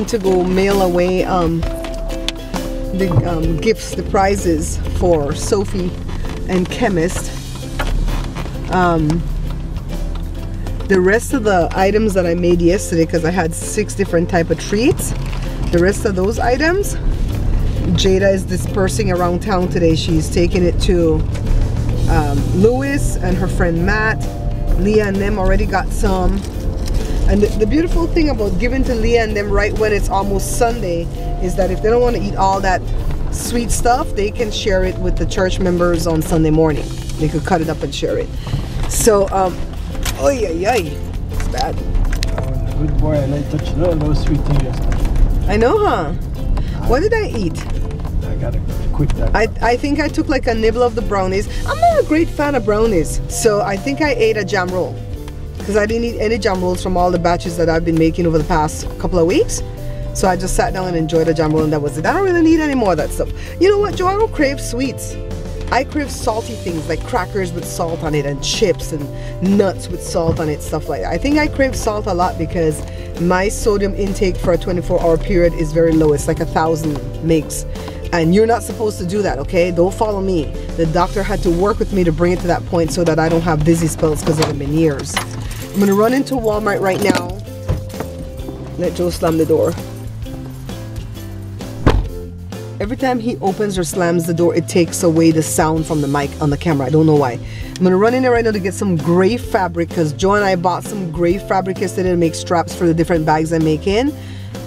to go mail away the gifts, the prizes for Sophie and Chemist. The rest of the items that I made yesterday, because I had 6 different type of treats, the rest of those items Jada is dispersing around town today. She's taking it to Louis and her friend Matt. Leah and them already got some. And the beautiful thing about giving to Leah and them right when it's almost Sunday is that if they don't want to eat all that sweet stuff, they can share it with the church members on Sunday morning. They could cut it up and share it. So, oh yeah, it's bad. Good boy, and I touched those sweet things yesterday. I know, huh? What did I eat? I gotta quit that. I think I took like a nibble of the brownies. I'm not a great fan of brownies, so I think I ate a jam roll. Because I didn't eat any jam rolls from all the batches that I've been making over the past couple of weeks. So I just sat down and enjoyed a jam roll, and that was it. I don't really need any more of that stuff. You know what, Joe? I don't crave sweets. I crave salty things like crackers with salt on it and chips and nuts with salt on it, stuff like that. I think I crave salt a lot because my sodium intake for a 24-hour period is very low. It's like 1,000 mgs. And you're not supposed to do that, okay? Don't follow me. The doctor had to work with me to bring it to that point so that I don't have dizzy spells because of them in years. I'm gonna run into Walmart right now. Let Joe slam the door. Every time he opens or slams the door, it takes away the sound from the mic on the camera. I don't know why. I'm gonna run in there right now to get some gray fabric because Joe and I bought some gray fabric yesterday to make straps for the different bags I make in.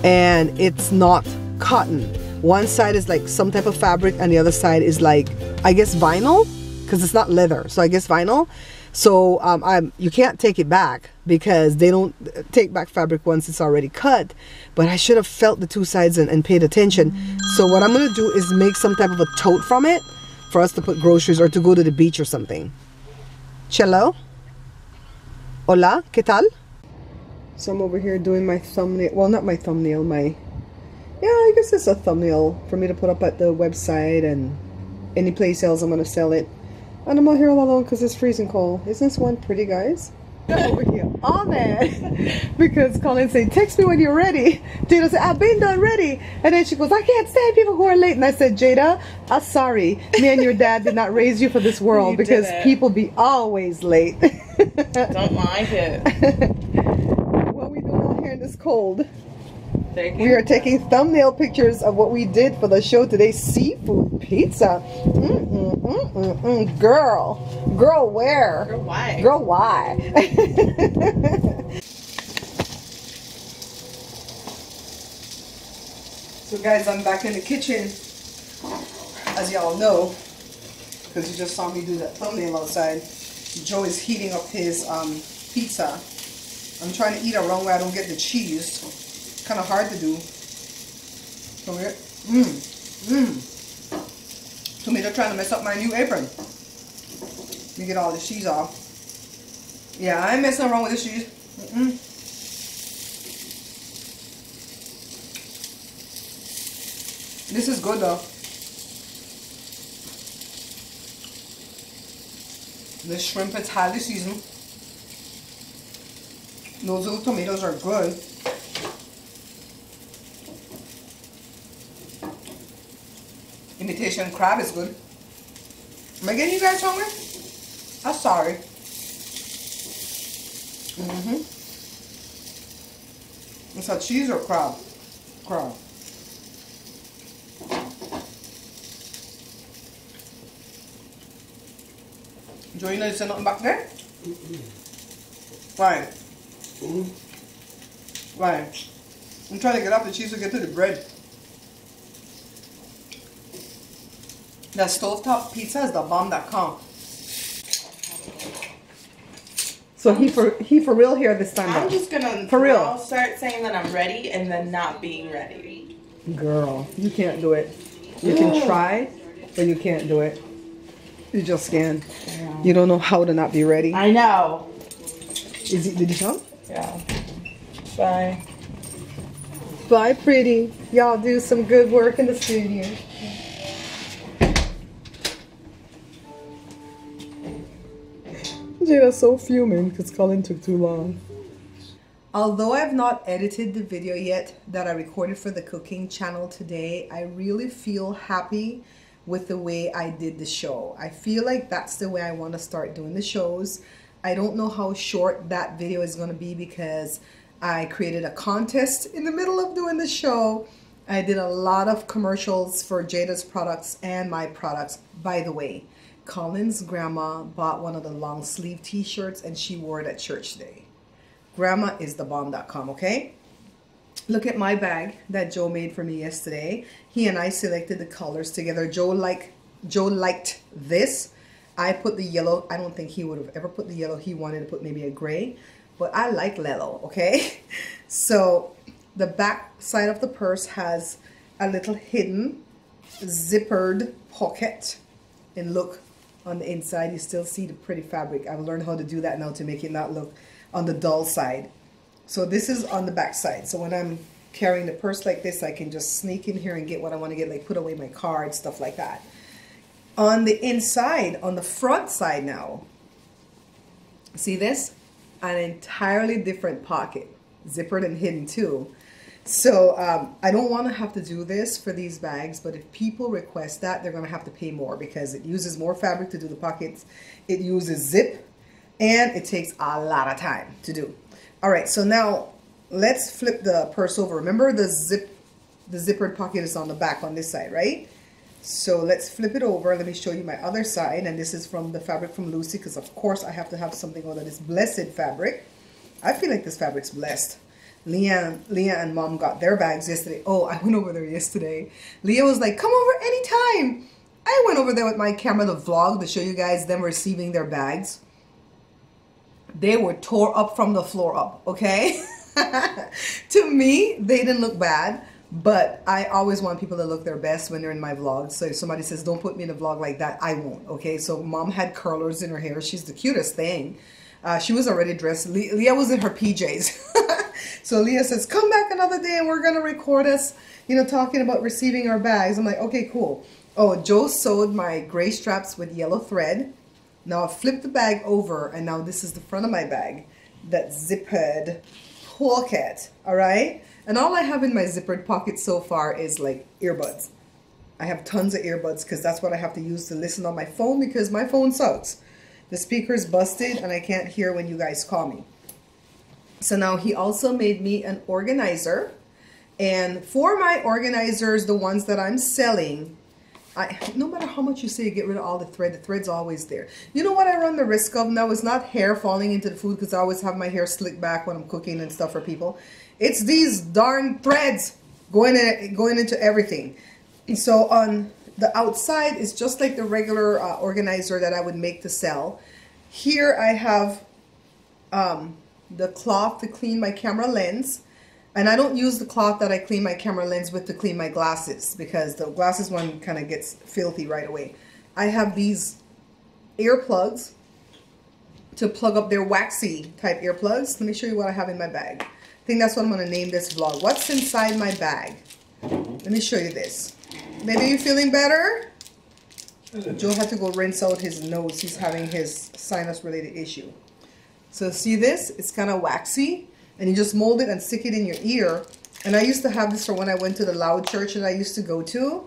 And it's not cotton. One side is like some type of fabric and the other side is like, I guess vinyl, because it's not leather. So I guess vinyl. So you can't take it back because they don't take back fabric once it's already cut. But I should have felt the two sides and paid attention. So what I'm going to do is make some type of a tote from it for us to put groceries or to go to the beach or something. Cello? Hola, ¿qué tal? So I'm over here doing my thumbnail. Well, not my thumbnail, yeah, I guess it's a thumbnail for me to put up at the website and any place else I'm going to sell it. And I'm out here all alone because it's freezing cold. Isn't this one pretty, guys? Over here all mad because Colin said, text me when you're ready. Jada said, I've been done ready. And then she goes, I can't stand people who are late. And I said, Jada, I'm sorry. Me and your dad did not raise you for this world because people be always late. Don't mind it. What are we doing out here in this cold? We are taking thumbnail pictures of what we did for the show today. Seafood pizza. Girl, where? Girl, why? Girl, why? So guys, I'm back in the kitchen, as y'all know, because you just saw me do that thumbnail outside. Joe is heating up his pizza. I'm trying to eat a wrong way. I don't get the cheese. Kind of hard to do. So we're Tomato trying to mess up my new apron. Let me get all the cheese off. Yeah, I ain't messing around with this cheese. This is good though. The shrimp is highly seasoned. Those little tomatoes are good. Imitation crab is good. Am I getting you guys hungry? I'm sorry. It's a cheese or crab? Crab. Joe, you know you said nothing back there? Why? Why? I'm trying to get off the cheese to get to the bread. That stovetop pizza is the bomb.com. So he for real here this time. I'm just gonna for real start saying that I'm ready and then not being ready. Girl, you can't do it. You can try, but you can't do it. You just can't. Yeah. You don't know how to not be ready. I know. Did you come? Yeah. Bye. Bye, pretty. Y'all do some good work in the studio. Jada's so fuming because Colin took too long. Although I've not edited the video yet that I recorded for the cooking channel today, I really feel happy with the way I did the show. I feel like that's the way I want to start doing the shows. I don't know how short that video is going to be because I created a contest in the middle of doing the show. I did a lot of commercials for Jada's products and my products. By the way, Colin's grandma bought one of the long sleeve t-shirts and she wore it at church today. Grandma is the bomb.com, okay? Look at my bag that Joe made for me yesterday. He and I selected the colors together. Joe liked this. I put the yellow. I don't think he would have ever put the yellow. He wanted to put maybe a gray, but I like yellow, okay? So the back side of the purse has a little hidden zippered pocket. And look, on the inside, you still see the pretty fabric. I've learned how to do that now to make it not look on the dull side. So this is on the back side. So when I'm carrying the purse like this, I can just sneak in here and get what I want to get, like put away my cards, stuff like that. On the inside, on the front side now, see this? An entirely different pocket, zippered and hidden too. So I don't want to have to do this for these bags, but if people request that, they're going to have to pay more because it uses more fabric to do the pockets. It uses zip. And it takes a lot of time to do. All right, so now let's flip the purse over. Remember the zippered pocket is on the back on this side, right? So let's flip it over. Let me show you my other side. And this is from the fabric from Lucy because, of course, I have to have something out of this blessed fabric. I feel like this fabric's blessed. Leah and Mom got their bags yesterday. Oh, I went over there yesterday. Leah was like, come over anytime. I went over there with my camera to vlog to show you guys them receiving their bags. They were tore up from the floor up, okay? To me, they didn't look bad, but I always want people to look their best when they're in my vlogs. So if somebody says, don't put me in a vlog like that, I won't, okay? So Mom had curlers in her hair. She's the cutest thing. She was already dressed. Leah was in her PJs. So Leah says, come back another day and we're going to record us, you know, talking about receiving our bags. I'm like, okay, cool. Oh, Joe sewed my gray straps with yellow thread. Now I flipped the bag over, and now this is the front of my bag, that zippered pocket, all right? And all I have in my zippered pocket so far is like earbuds. I have tons of earbuds because that's what I have to use to listen on my phone because my phone sucks. The speaker's busted and I can't hear when you guys call me. So now he also made me an organizer. And for my organizers, the ones that I'm selling, no matter how much you say you get rid of all the thread's always there. You know what I run the risk of now? It's not hair falling into the food because I always have my hair slicked back when I'm cooking and stuff for people. It's these darn threads going into everything. And so on the outside is just like the regular organizer that I would make to sell. Here I have the cloth to clean my camera lens. And I don't use the cloth that I clean my camera lens with to clean my glasses because the glasses one kind of gets filthy right away. I have these earplugs to plug up their waxy type earplugs. Let me show you what I have in my bag. I think that's what I'm going to name this vlog. What's inside my bag? Let me show you this. Maybe you're feeling better? Joe had to go rinse out his nose. He's having his sinus related issue. So see this? It's kind of waxy. And you just mold it and stick it in your ear. And I used to have this for when I went to the loud church that I used to go to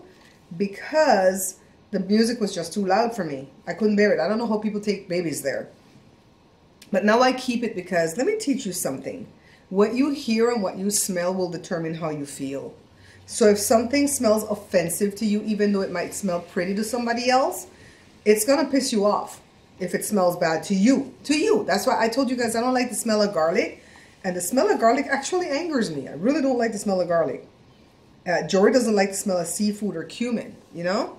because the music was just too loud for me. I couldn't bear it. I don't know how people take babies there. But now I keep it because let me teach you something. What you hear and what you smell will determine how you feel. So if something smells offensive to you, even though it might smell pretty to somebody else, it's going to piss you off if it smells bad to you. To you. That's why I told you guys I don't like the smell of garlic. And the smell of garlic actually angers me. I really don't like the smell of garlic. Jory doesn't like the smell of seafood or cumin, you know?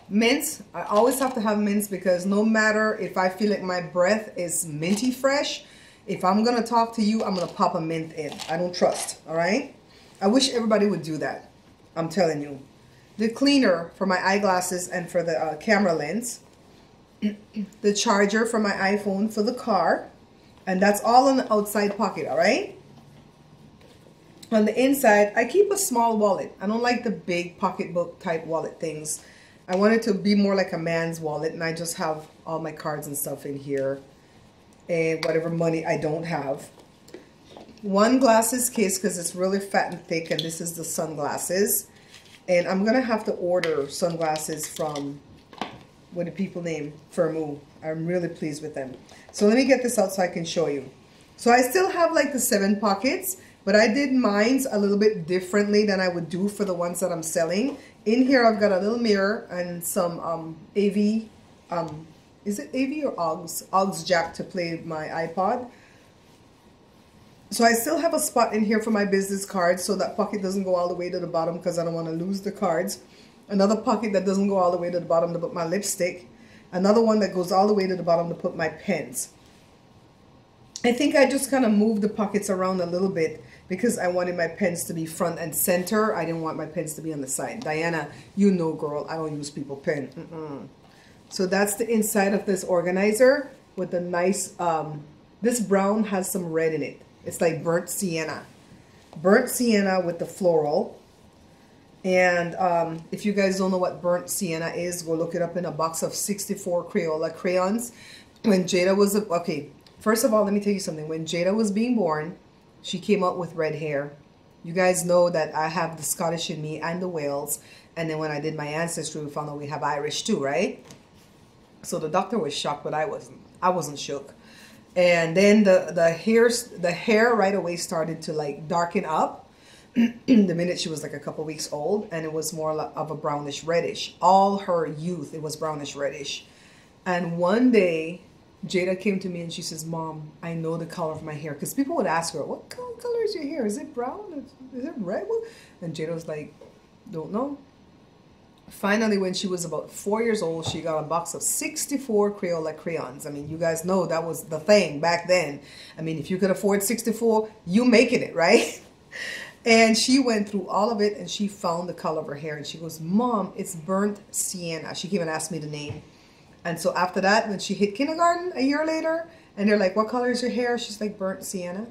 Mints, I always have to have mints because no matter if I feel like my breath is minty fresh, if I'm going to talk to you, I'm going to pop a mint in. I don't trust, all right? I wish everybody would do that. I'm telling you. The cleaner for my eyeglasses and for the camera lens. The charger for my iPhone for the car. And that's all in the outside pocket, all right? On the inside, I keep a small wallet. I don't like the big pocketbook type wallet things. I want it to be more like a man's wallet, and I just have all my cards and stuff in here. And whatever money I don't have. one glasses case because it's really fat and thick, and this is the sunglasses. And I'm gonna have to order sunglasses from, what do people name? Firmoo. I'm really pleased with them. So let me get this out so I can show you. So I still have like the 7 pockets, but I did mine's a little bit differently than I would do for the ones that I'm selling. In here I've got a little mirror and some AV, is it AV or AUX jack to play my iPod. So I still have a spot in here for my business cards, so that pocket doesn't go all the way to the bottom because I don't want to lose the cards. Another pocket that doesn't go all the way to the bottom to put my lipstick. Another one that goes all the way to the bottom to put my pens. I think I just kind of moved the pockets around a little bit because I wanted my pens to be front and center. I didn't want my pens to be on the side. Diana, you know, girl, I don't use people pen. So that's the inside of this organizer with the nice, this brown has some red in it. It's like burnt sienna. Burnt sienna with the floral. And if you guys don't know what burnt sienna is, go look it up in a box of 64 Crayola crayons. When Jada was, okay, first of all, let me tell you something. When Jada was being born, she came out with red hair. You guys know that I have the Scottish in me and the Wales. And then when I did my ancestry, we found out we have Irish too, right? So the doctor was shocked, but I wasn't. I wasn't shook. And then the hair right away started to like darken up the minute she was like a couple weeks old, and it was more of a brownish reddish. All her youth, it was brownish reddish. And one day, Jada came to me and she says, "Mom, I know the color of my hair." Because people would ask her, "What color is your hair? Is it brown? Is it red?" And Jada was like, "Don't know." Finally, when she was about 4 years old, she got a box of 64 Crayola crayons. I mean, you guys know that was the thing back then. I mean, if you could afford 64, you making it, right? And she went through all of it and she found the color of her hair. And she goes, "Mom, it's burnt sienna." She came and asked me the name. And so after that, when she hit kindergarten a year later, and they're like, "What color is your hair?" She's like, "Burnt sienna."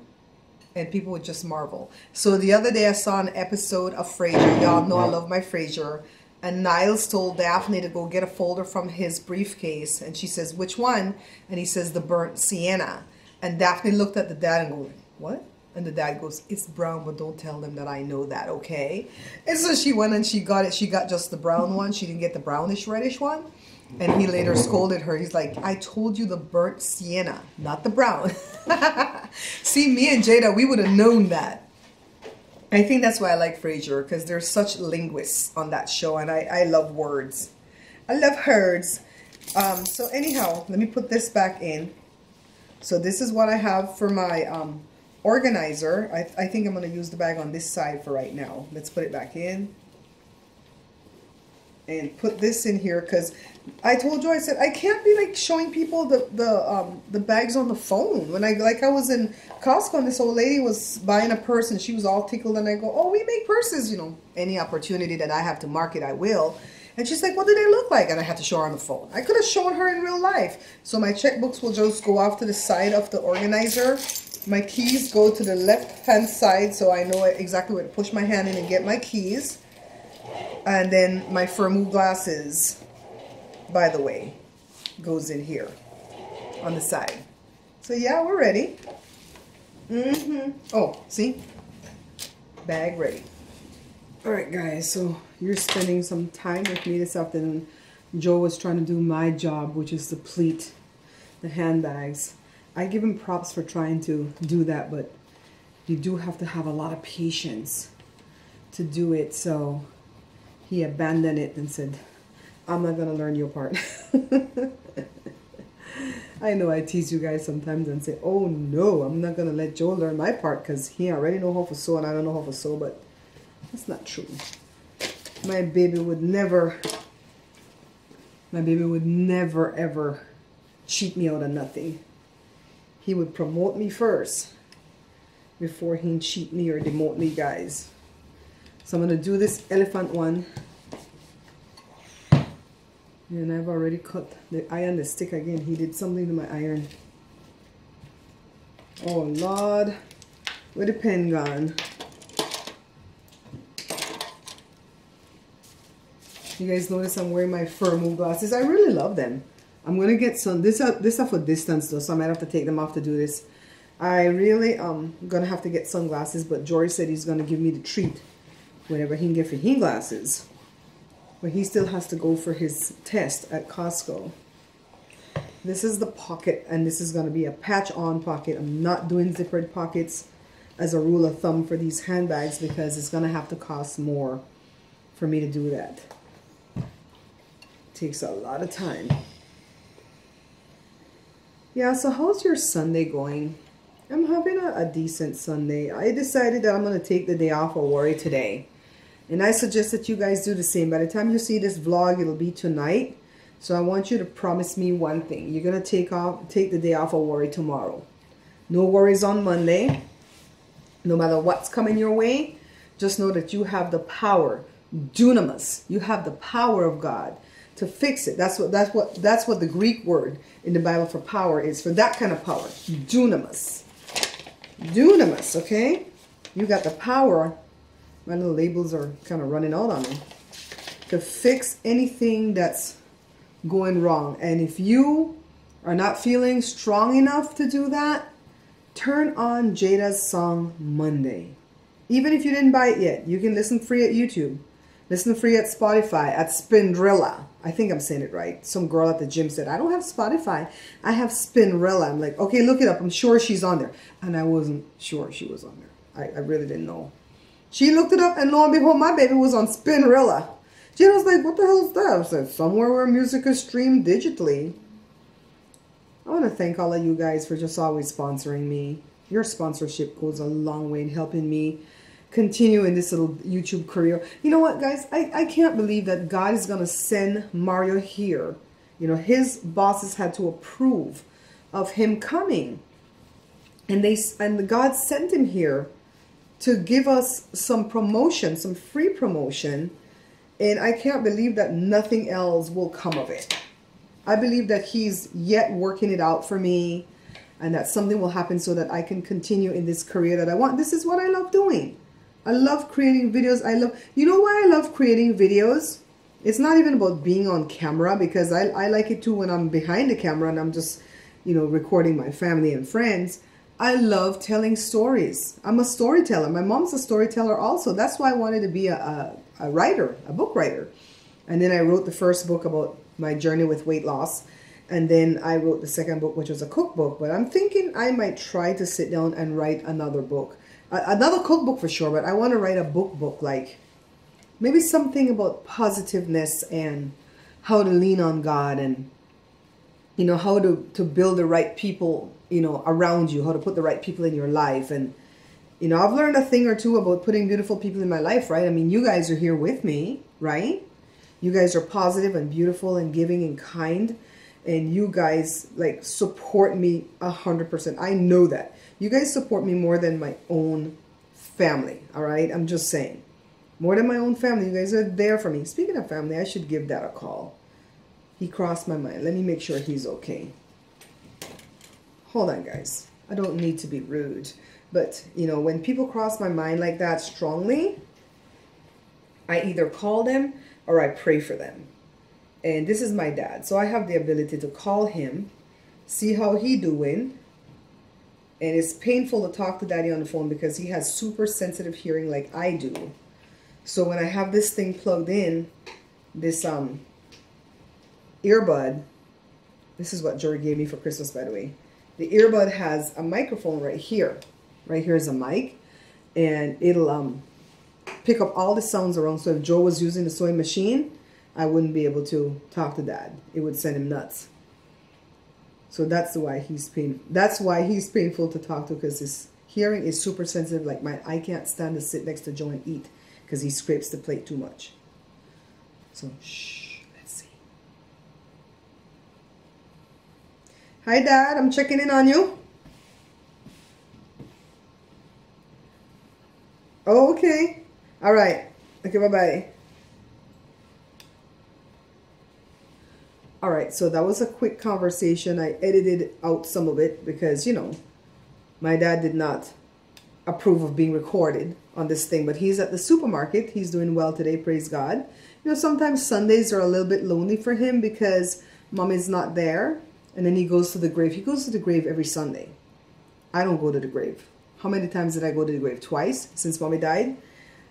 And people would just marvel. So the other day I saw an episode of Frasier. Y'all know I love my Frasier. And Niles told Daphne to go get a folder from his briefcase. And she says, "Which one?" And he says, "The burnt sienna." And Daphne looked at the dad and goes, "What?" And the dad goes, "It's brown, but don't tell them that I know that, okay?" And so she went and she got it. She got just the brown one. She didn't get the brownish reddish one. And he later scolded her. He's like, "I told you the burnt sienna, not the brown." See, me and Jada, we would have known that. I think that's why I like Frasier, because there's such linguists on that show, and I love words. I love herds. So anyhow, let me put this back in. So this is what I have for my organizer. I think I'm going to use the bag on this side for right now. Let's put it back in. And put this in here, because I told you, I said, I can't be like showing people the bags on the phone. When I was in Costco and this old lady was buying a purse and she was all tickled, and I go, "Oh, we make purses, you know, any opportunity that I have to market, I will." And she's like, "What do they look like?" And I had to show her on the phone. I could have shown her in real life. So my checkbooks will just go off to the side of the organizer. My keys go to the left hand side, so I know exactly where to push my hand in and get my keys. And then my Firmoo glasses, by the way, goes in here on the side. So yeah, we're ready. Oh, see? Bag ready. All right, guys, so you're spending some time with me this afternoon. Joe was trying to do my job, which is to pleat the handbags. I give him props for trying to do that, but you do have to have a lot of patience to do it. So he abandoned it and said, "I'm not going to learn your part." I know I tease you guys sometimes and say, "Oh no, I'm not going to let Joe learn my part because he already know how to sew and I don't know how to sew," but that's not true. My baby would never ever cheat me out of nothing. He would promote me first before he'd cheat me or demote me, guys. So I'm going to do this elephant one. And I've already cut the iron, the stick again. He did something to my iron. Oh, Lord. Where the pen gone? You guys notice I'm wearing my Firmoo glasses. I really love them. I'm going to get some. This are for distance though, so I might have to take them off to do this. I really gonna have to get sunglasses, but George said he's gonna give me the treat whenever he can get for him glasses. But he still has to go for his test at Costco. This is the pocket, and this is gonna be a patch-on pocket. I'm not doing zippered pockets as a rule of thumb for these handbags because it's gonna have to cost more for me to do that. It takes a lot of time. Yeah, so how's your Sunday going? I'm having a decent Sunday. I decided that I'm going to take the day off of worry today. And I suggest that you guys do the same. By the time you see this vlog, it'll be tonight. So I want you to promise me one thing. You're going to take the day off of worry tomorrow. No worries on Monday. No matter what's coming your way, just know that you have the power, dunamis. You have the power of God to fix it. That's what the Greek word in the Bible for power is, for that kind of power. Dunamis. Dunamis, okay? You got the power. My little labels are kind of running out on me. To fix anything that's going wrong. And if you are not feeling strong enough to do that, turn on Jada's song Monday. Even if you didn't buy it yet, you can listen free at YouTube. Listen free at Spotify, at Spinrilla. I think I'm saying it right. Some girl at the gym said, I don't have Spotify. I have Spinrilla. I'm like, okay, look it up. I'm sure she's on there. And I wasn't sure she was on there. I really didn't know. She looked it up, and lo and behold, my baby was on Spinrilla. Jen was like, what the hell is that? I said, somewhere where music is streamed digitally. I want to thank all of you guys for just always sponsoring me. Your sponsorship goes a long way in helping me continue in this little YouTube career. You know what, guys? I can't believe that God is going to send Mario here. You know, his bosses had to approve of him coming. And God sent him here to give us some promotion, some free promotion. And I can't believe that nothing else will come of it. I believe that he's yet working it out for me, and that something will happen so that I can continue in this career that I want. This is what I love doing. I love creating videos. You know why I love creating videos? It's not even about being on camera, because I like it too when I'm behind the camera and I'm just, you know, recording my family and friends. I love telling stories. I'm a storyteller. My mom's a storyteller also. That's why I wanted to be a writer, a book writer. And then I wrote the first book about my journey with weight loss. And then I wrote the second book, which was a cookbook. But I'm thinking I might try to sit down and write another book. Another cookbook for sure, but I want to write a book, like maybe something about positiveness and how to lean on God, and, you know, how to build the right people, you know, around you, how to put the right people in your life. And, you know, I've learned a thing or two about putting beautiful people in my life, right? I mean, you guys are here with me, right? You guys are positive and beautiful and giving and kind. And you guys, like, support me 100%. I know that. You guys support me more than my own family, all right? I'm just saying. More than my own family. You guys are there for me. Speaking of family, I should give Dad a call. He crossed my mind. Let me make sure he's okay. Hold on, guys. I don't need to be rude. But, you know, when people cross my mind like that strongly, I either call them or I pray for them. And this is my dad. So I have the ability to call him, see how he doing. And it's painful to talk to Daddy on the phone because he has super sensitive hearing like I do. So when I have this thing plugged in, this earbud, this is what Jory gave me for Christmas, by the way. The earbud has a microphone right here. Right here is a mic. And it'll pick up all the sounds around. So if Joe was using the sewing machine, I wouldn't be able to talk to Dad. It would send him nuts. So that's why he's painful to talk to, because his hearing is super sensitive like mine. I can't stand to sit next to Joe and eat because he scrapes the plate too much. So shh, let's see. Hi Dad, I'm checking in on you. Oh, okay. All right. Okay, bye-bye. All right, so that was a quick conversation. I edited out some of it because, you know, my dad did not approve of being recorded on this thing, but he's at the supermarket. He's doing well today, praise God. You know, sometimes Sundays are a little bit lonely for him because Mommy's not there, and then he goes to the grave. He goes to the grave every Sunday. I don't go to the grave. How many times did I go to the grave? Twice since mommy died.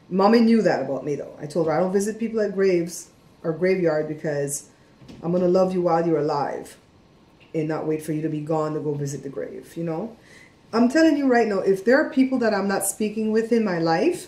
Mommy knew that about me though. I told her I don't visit people at graves or graveyard because I'm going to love you while you're alive and not wait for you to be gone to go visit the grave, you know. I'm telling you right now, if there are people that I'm not speaking with in my life,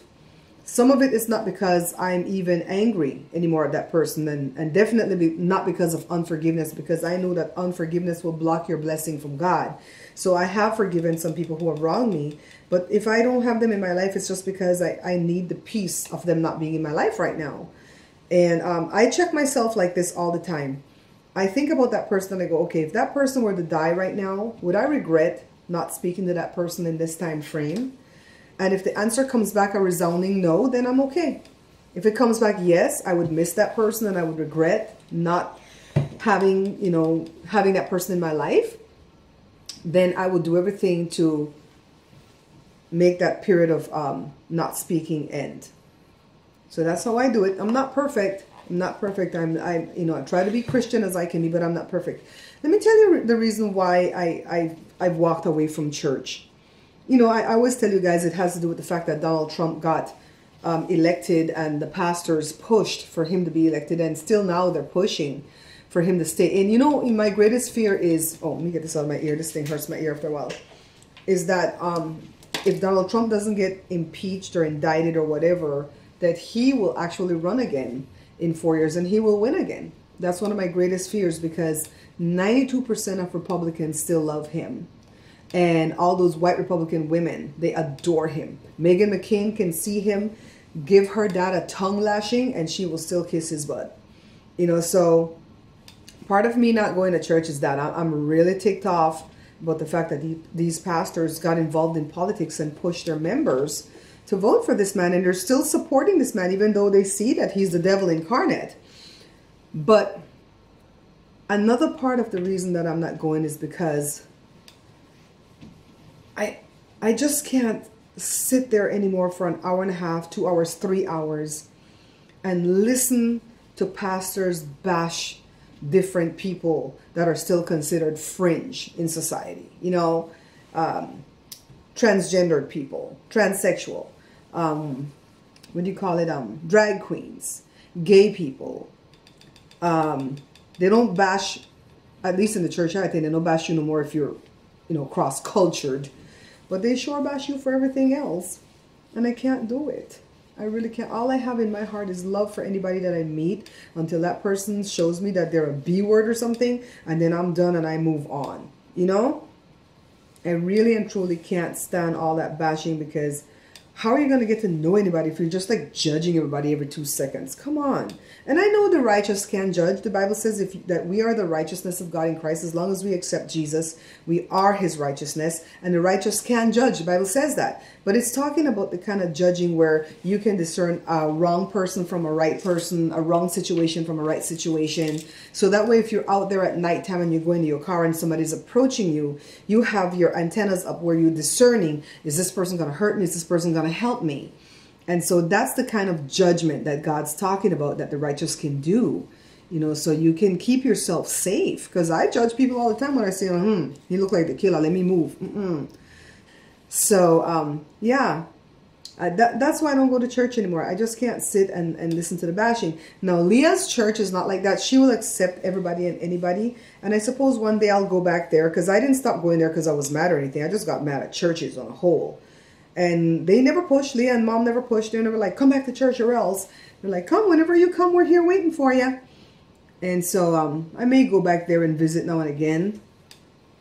some of it is not because I'm even angry anymore at that person, and definitely not because of unforgiveness, because I know that unforgiveness will block your blessing from God. So I have forgiven some people who have wronged me, but if I don't have them in my life, it's just because I need the peace of them not being in my life right now. And I check myself like this all the time. I think about that person and I go, okay, if that person were to die right now, would I regret not speaking to that person in this time frame? And if the answer comes back a resounding no, then I'm okay. If it comes back yes, I would miss that person and I would regret not having, you know, having that person in my life, then I would do everything to make that period of not speaking end. So that's how I do it. I'm not perfect. I'm not perfect. I try to be Christian as I can be, but I'm not perfect. Let me tell you the reason why I've walked away from church. You know, I always tell you guys it has to do with the fact that Donald Trump got elected and the pastors pushed for him to be elected, and still now they're pushing for him to stay. And you know, my greatest fear is, oh, let me get this out of my ear. This thing hurts my ear after a while. Is that if Donald Trump doesn't get impeached or indicted or whatever, that he will actually run again in 4 years and he will win again. That's one of my greatest fears, because 92% of Republicans still love him. And all those white Republican women, they adore him. Meghan McCain can see him give her dad a tongue lashing and she will still kiss his butt. You know, so part of me not going to church is that I'm really ticked off about the fact that these pastors got involved in politics and pushed their members to vote for this man. And they're still supporting this man, even though they see that he's the devil incarnate. But another part of the reason that I'm not going is because I just can't sit there anymore for an hour and a half, 2 hours, 3 hours, and listen to pastors bash different people that are still considered fringe in society. You know, transgendered people, transsexual, what do you call it? Drag queens, gay people. They don't bash, at least in the church, I think they don't bash you no more if you're, you know, cross-cultured. But they sure bash you for everything else. And I can't do it. I really can't. All I have in my heart is love for anybody that I meet until that person shows me that they're a B word or something. And then I'm done and I move on. You know? I really and truly can't stand all that bashing, because how are you going to get to know anybody if you're just like judging everybody every 2 seconds? Come on. And I know the righteous can judge. The Bible says that we are the righteousness of God in Christ. As long as we accept Jesus, we are his righteousness. And the righteous can judge. The Bible says that. But it's talking about the kind of judging where you can discern a wrong person from a right person, a wrong situation from a right situation. So that way, if you're out there at nighttime and you go into your car and somebody's approaching you, you have your antennas up where you're discerning, is this person going to hurt me? Is this person going to help me? And so that's the kind of judgment that God's talking about, that the righteous can do, you know, so you can keep yourself safe. Because I judge people all the time when I say, he look like the killer, let me move. So, yeah, that's why I don't go to church anymore. I just can't sit and listen to the bashing. Now, Leah's church is not like that. She will accept everybody and anybody. And I suppose one day I'll go back there, because I didn't stop going there because I was mad or anything. I just got mad at churches on a whole. And they never pushed. Leah and mom never pushed. They're never like, come back to church or else. They're like, come, whenever you come, we're here waiting for you. And so I may go back there and visit now and again,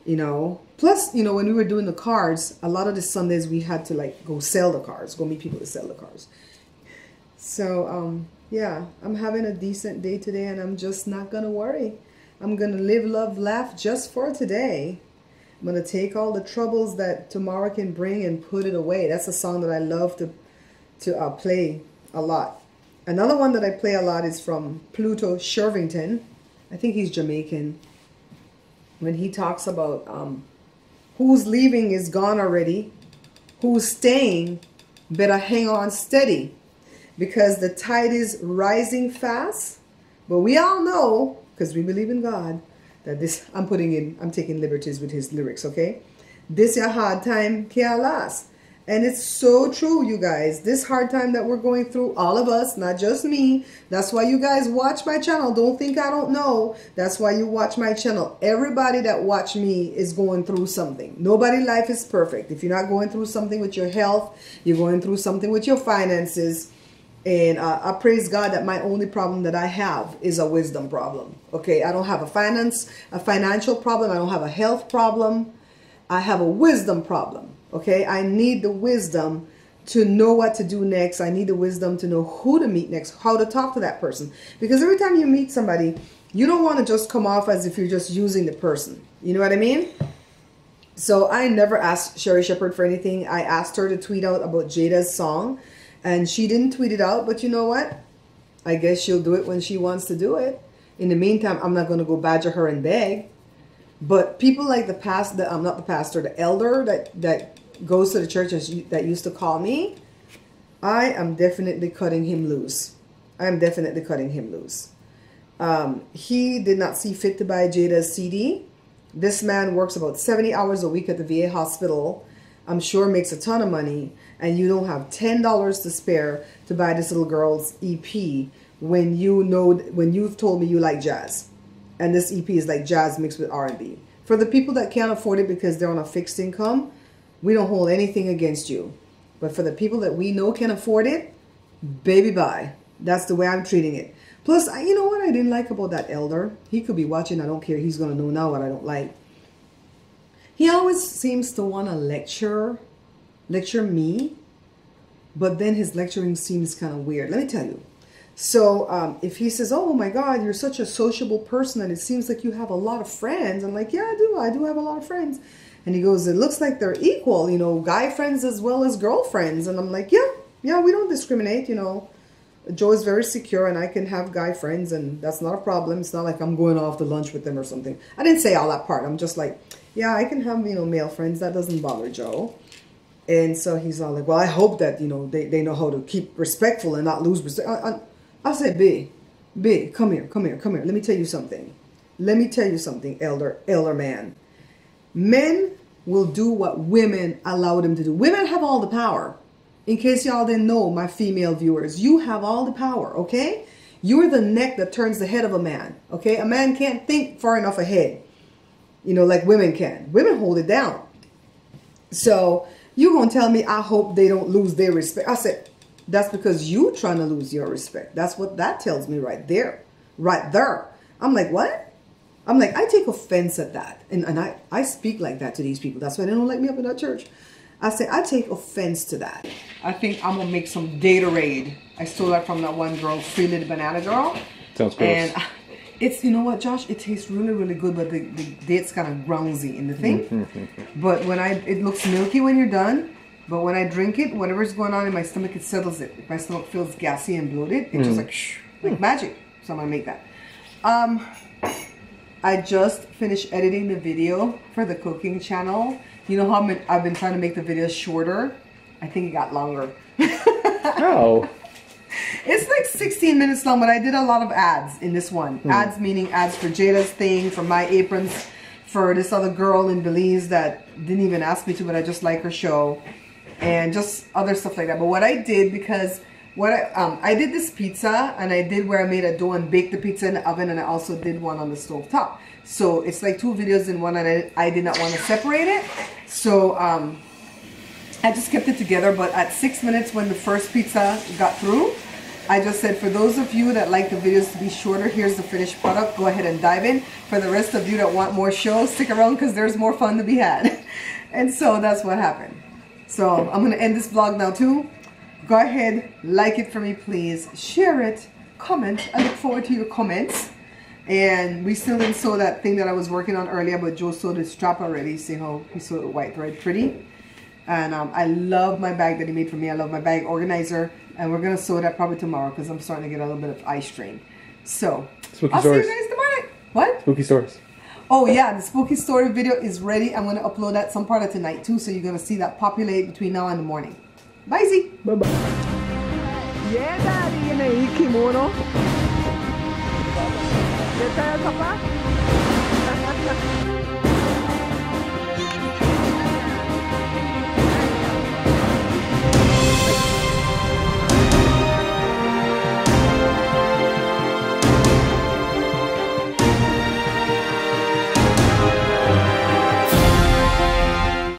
you know. Plus, you know, when we were doing the cards, a lot of the Sundays we had to like go sell the cards, go meet people to sell the cards. So, yeah, I'm having a decent day today, and I'm just not going to worry. I'm going to live, love, laugh just for today. I'm going to take all the troubles that tomorrow can bring and put it away. That's a song that I love to play a lot. Another one that I play a lot is from Pluto Shervington. I think he's Jamaican. When he talks about who's leaving is gone already. Who's staying better hang on steady, because the tide is rising fast. But we all know, because we believe in God, that this, I'm taking liberties with his lyrics, okay? this your hard time can't last. And it's so true, you guys. This hard time that we're going through, all of us, not just me. That's why you guys watch my channel. Don't think I don't know. That's why you watch my channel. Everybody that watch me is going through something. Nobody's life is perfect. If you're not going through something with your health, you're going through something with your finances. And I praise God that my only problem that I have is a wisdom problem. Okay, I don't have a financial problem. I don't have a health problem. I have a wisdom problem. Okay, I need the wisdom to know what to do next. I need the wisdom to know who to meet next, how to talk to that person. Because every time you meet somebody, you don't want to just come off as if you're just using the person. You know what I mean? So I never asked Sherry Shepherd for anything. I asked her to tweet out about Jada's song, and she didn't tweet it out. But you know what? I guess she'll do it when she wants to do it. In the meantime, I'm not going to go badger her and beg. But people like the elder that goes to the church that used to call me, I am definitely cutting him loose. I am definitely cutting him loose. He did not see fit to buy Jada's CD. This man works about 70 hours a week at the VA hospital. I'm sure makes a ton of money, and you don't have $10 to spare to buy this little girl's EP when you've told me you like jazz. And this EP is like jazz mixed with R&B. For the people that can't afford it because they're on a fixed income, we don't hold anything against you. But for the people that we know can afford it, baby bye. That's the way I'm treating it. Plus, you know what I didn't like about that elder? He could be watching. I don't care. He's going to know now what I don't like. He always seems to want to lecture me. But then his lecturing seems kind of weird. Let me tell you. So if he says, oh my God, you're such a sociable person and it seems like you have a lot of friends. I'm like, yeah, I do have a lot of friends. And he goes, it looks like they're equal, you know, guy friends as well as girlfriends. And I'm like, yeah, we don't discriminate, you know. Joe is very secure and I can have guy friends and that's not a problem. It's not like I'm going off to lunch with them or something. I didn't say all that part. I'm just like, yeah, I can have, you know, male friends. That doesn't bother Joe. And so he's all like, well, I hope that, you know, they know how to keep respectful and not lose respect. I said, B, come here. Let me tell you something. Elder man. Men will do what women allow them to do. Women have all the power. In case y'all didn't know, my female viewers, you have all the power, okay? You're the neck that turns the head of a man, okay? A man can't think far enough ahead, you know, like women can. Women hold it down. So you're going to tell me, I hope they don't lose their respect. I said, that's because you trying to lose your respect. That's what that tells me right there. Right there. I'm like, what? I'm like, I take offense at that. And I speak like that to these people. That's why they don't let me up in that church. I say, I take offense to that. I think I'm going to make some Gatorade. I stole that from that one girl, Free Little Banana Girl. Sounds gross. And it's, you know what, Josh? It tastes really, really good, but the date's kind of groundsy in the thing. But when it looks milky when you're done. But when I drink it, whatever's going on in my stomach, it settles it. If my stomach feels gassy and bloated, it's just like, shh, like magic. So I'm going to make that. I just finished editing the video for the cooking channel. You know how I've been trying to make the videos shorter? I think it got longer. Oh. It's like 16 minutes long, but I did a lot of ads in this one. Ads meaning ads for Jada's thing, for my aprons, for this other girl in Belize that didn't even ask me to, but I just like her show. And just other stuff like that. But what I did, because I did this pizza, and I did where I made a dough and baked the pizza in the oven, and I also did one on the stove top. So it's like 2 videos in one, and I did not want to separate it. So I just kept it together. But at 6 minutes when the first pizza got through, I just said, for those of you that like the videos to be shorter, here's the finished product. Go ahead and dive in. For the rest of you that want more shows, stick around because there's more fun to be had. And so that's what happened. So I'm going to end this vlog now too. Go ahead, like it for me, please. Share it, comment. I look forward to your comments. And we still didn't sew that thing that I was working on earlier, but Joe sewed the strap already. See how he sewed the white thread pretty. And I love my bag that he made for me. I love my bag organizer. And we're going to sew that probably tomorrow because I'm starting to get a little bit of eye strain. So, Spooky stories. See you guys tomorrow. What? Spooky stories. Oh yeah, the spooky story video is ready. I'm going to upload that some part of tonight too, so you're going to see that populate between now and the morning. Bye, Z. Bye-bye. Yeah, Daddy, in a kimono. ¿Qué tal, papá?